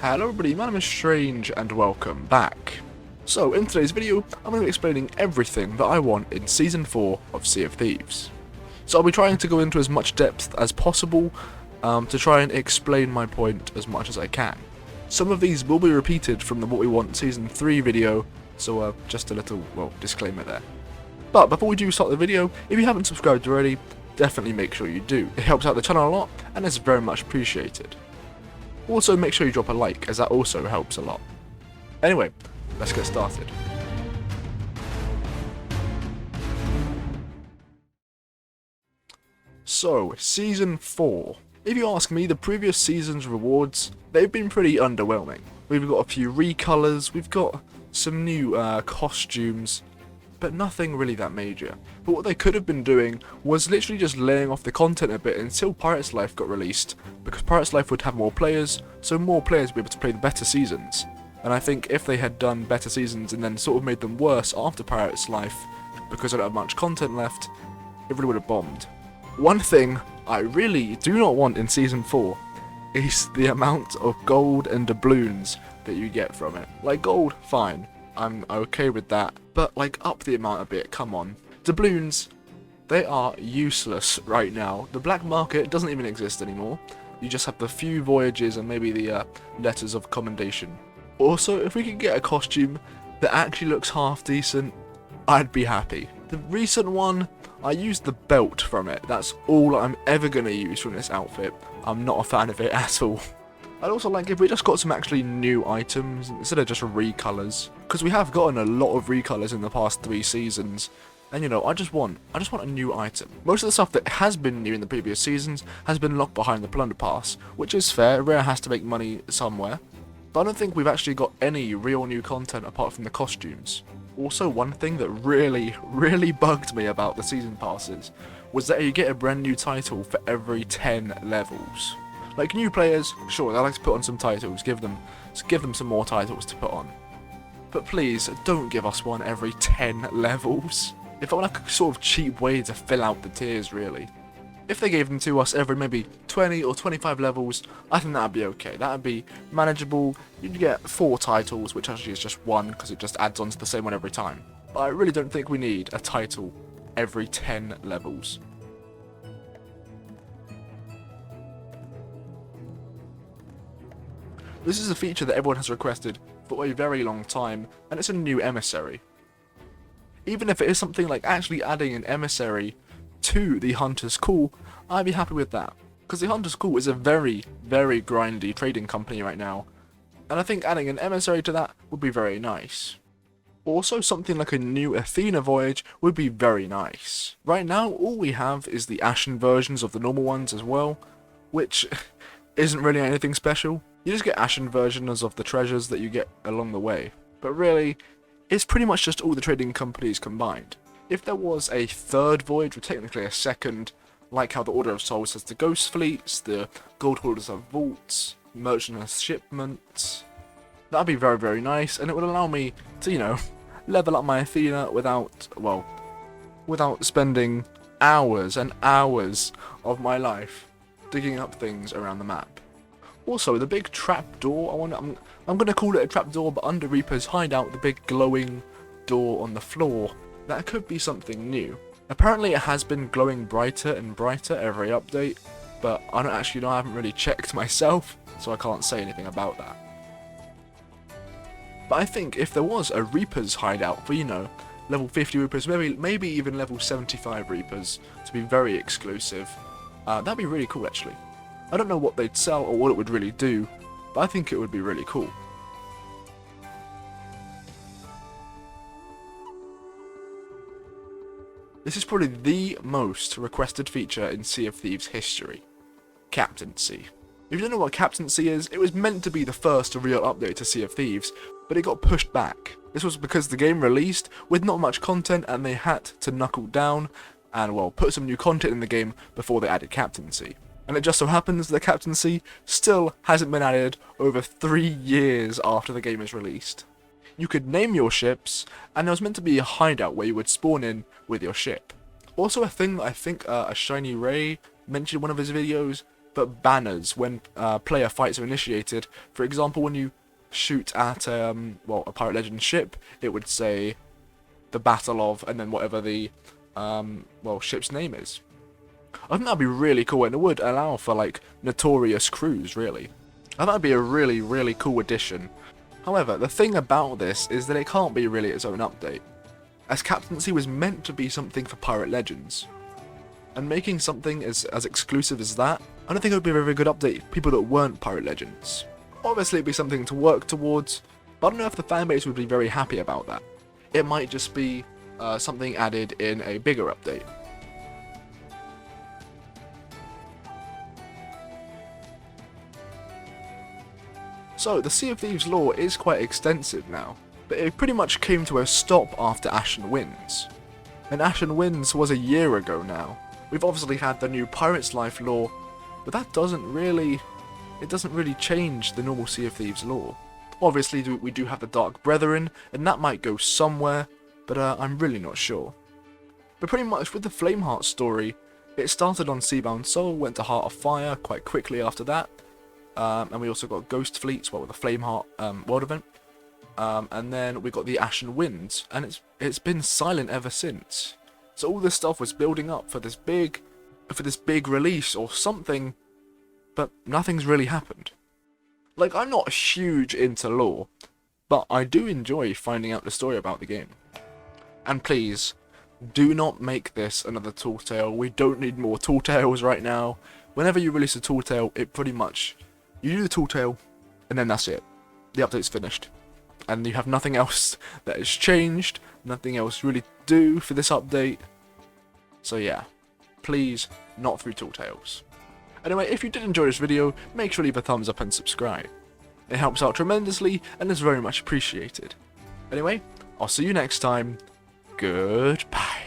Hello everybody, my name is Strange and welcome back. So in today's video, I'm going to be explaining everything that I want in Season 4 of Sea of Thieves. So I'll be trying to go into as much depth as possible to try and explain my point as much as I can. Some of these will be repeated from the What We Want Season 3 video, so just a little, disclaimer there. But before we do start the video, if you haven't subscribed already, definitely make sure you do. It helps out the channel a lot and is very much appreciated. Also, make sure you drop a like, as that also helps a lot. Anyway, let's get started. So, Season 4. If you ask me, the previous season's rewards, they've been pretty underwhelming. We've got a few recolors, we've got some new costumes, but nothing really that major. But what they could have been doing was literally just laying off the content a bit until Pirate's Life got released, because Pirate's Life would have more players, so more players would be able to play the better seasons. And I think if they had done better seasons and then sort of made them worse after Pirate's Life, because they don't have much content left, it really would have bombed. One thing I really do not want in Season 4 is the amount of gold and doubloons that you get from it. Like, gold, fine, I'm okay with that, but like, up the amount a bit, come on. Doubloons, they are useless right now. The black market doesn't even exist anymore. You just have the few voyages and maybe the letters of commendation. Also, if we could get a costume that actually looks half decent, I'd be happy. The recent one, I used the belt from it. That's all I'm ever going to use from this outfit. I'm not a fan of it at all. I'd also like if we just got some actually new items instead of just recolors, because we have gotten a lot of recolors in the past 3 seasons, and you know, I just want a new item. Most of the stuff that has been new in the previous seasons has been locked behind the plunder pass, which is fair. Rare has to make money somewhere, but I don't think we've actually got any real new content apart from the costumes. Also, one thing that really bugged me about the season passes was that you get a brand new title for every 10 levels. Like, new players, sure, they like to put on some titles, give them some more titles to put on. But please, don't give us one every 10 levels. It felt like a sort of cheap way to fill out the tiers, really. If they gave them to us every maybe 20 or 25 levels, I think that'd be okay. That'd be manageable. You'd get 4 titles, which actually is just 1, because it just adds on to the same one every time. But I really don't think we need a title every 10 levels. This is a feature that everyone has requested for a very long time, and it's a new emissary. Even if it is something like actually adding an emissary to the Hunter's Call, I'd be happy with that. Because the Hunter's Call is a very grindy trading company right now, and I think adding an emissary to that would be very nice. Also, something like a new Athena voyage would be very nice. Right now, all we have is the Ashen versions of the normal ones as well, which isn't really anything special. You just get Ashen versions of the treasures that you get along the way. But really, it's pretty much just all the trading companies combined. If there was a third voyage, or technically a second, like how the Order of Souls has the Ghost Fleets, the Gold Hoarders have Vaults, Merchant has Shipments, that'd be very nice, and it would allow me to, you know, level up my Athena without spending hours and hours of my life digging up things around the map. Also, the big trapdoor, I'm going to call it a trapdoor, but under Reaper's hideout, the big glowing door on the floor, that could be something new. Apparently it has been glowing brighter and brighter every update, but I don't actually know, I haven't really checked myself, so I can't say anything about that. But I think if there was a Reaper's hideout for, you know, level 50 Reapers, maybe even level 75 Reapers, to be very exclusive, that'd be really cool actually. I don't know what they'd sell or what it would really do, but I think it would be really cool. This is probably the most requested feature in Sea of Thieves history. Captaincy. If you don't know what Captaincy is, it was meant to be the first real update to Sea of Thieves, but it got pushed back. This was because the game released with not much content and they had to knuckle down and, well, put some new content in the game before they added Captaincy. And it just so happens that Captaincy still hasn't been added over 3 years after the game is released. You could name your ships, and there was meant to be a hideout where you would spawn in with your ship. Also, a thing that I think a Shiny Ray mentioned in one of his videos, but banners when player fights are initiated. For example, when you shoot at a Pirate Legend ship, it would say the Battle of, and then whatever the ship's name is. I think that'd be really cool, and it would allow for like notorious crews, really. I think that'd be a really, really cool addition. However, the thing about this is that it can't be really its own update, as Captaincy was meant to be something for Pirate Legends. And making something as exclusive as that, I don't think it would be a very good update for people that weren't Pirate Legends. Obviously it'd be something to work towards, but I don't know if the fanbase would be very happy about that. It might just be something added in a bigger update. So, the Sea of Thieves lore is quite extensive now, but it pretty much came to a stop after Ashen Winds. And Ashen Winds was a year ago now. We've obviously had the new Pirate's Life lore, but that doesn't really change the normal Sea of Thieves lore. Obviously we do have the Dark Brethren, and that might go somewhere, but I'm really not sure. But pretty much with the Flameheart story, it started on Seabound Soul, went to Heart of Fire quite quickly after that, and we also got Ghost Fleets, with the Flameheart world event, and then we got the Ashen Winds, and it's been silent ever since. So all this stuff was building up for this big release or something, but nothing's really happened. Like, I'm not huge into lore, but I do enjoy finding out the story about the game. And please, do not make this another Tall Tale. We don't need more Tall Tales right now. Whenever you release a Tall Tale, it pretty much, you do the Tall Tale, and then that's it. The update's finished. And you have nothing else that has changed, nothing else really to do for this update. So yeah, please, not through Tall Tales. Anyway, if you did enjoy this video, make sure to leave a thumbs up and subscribe. It helps out tremendously and is very much appreciated. Anyway, I'll see you next time. Goodbye.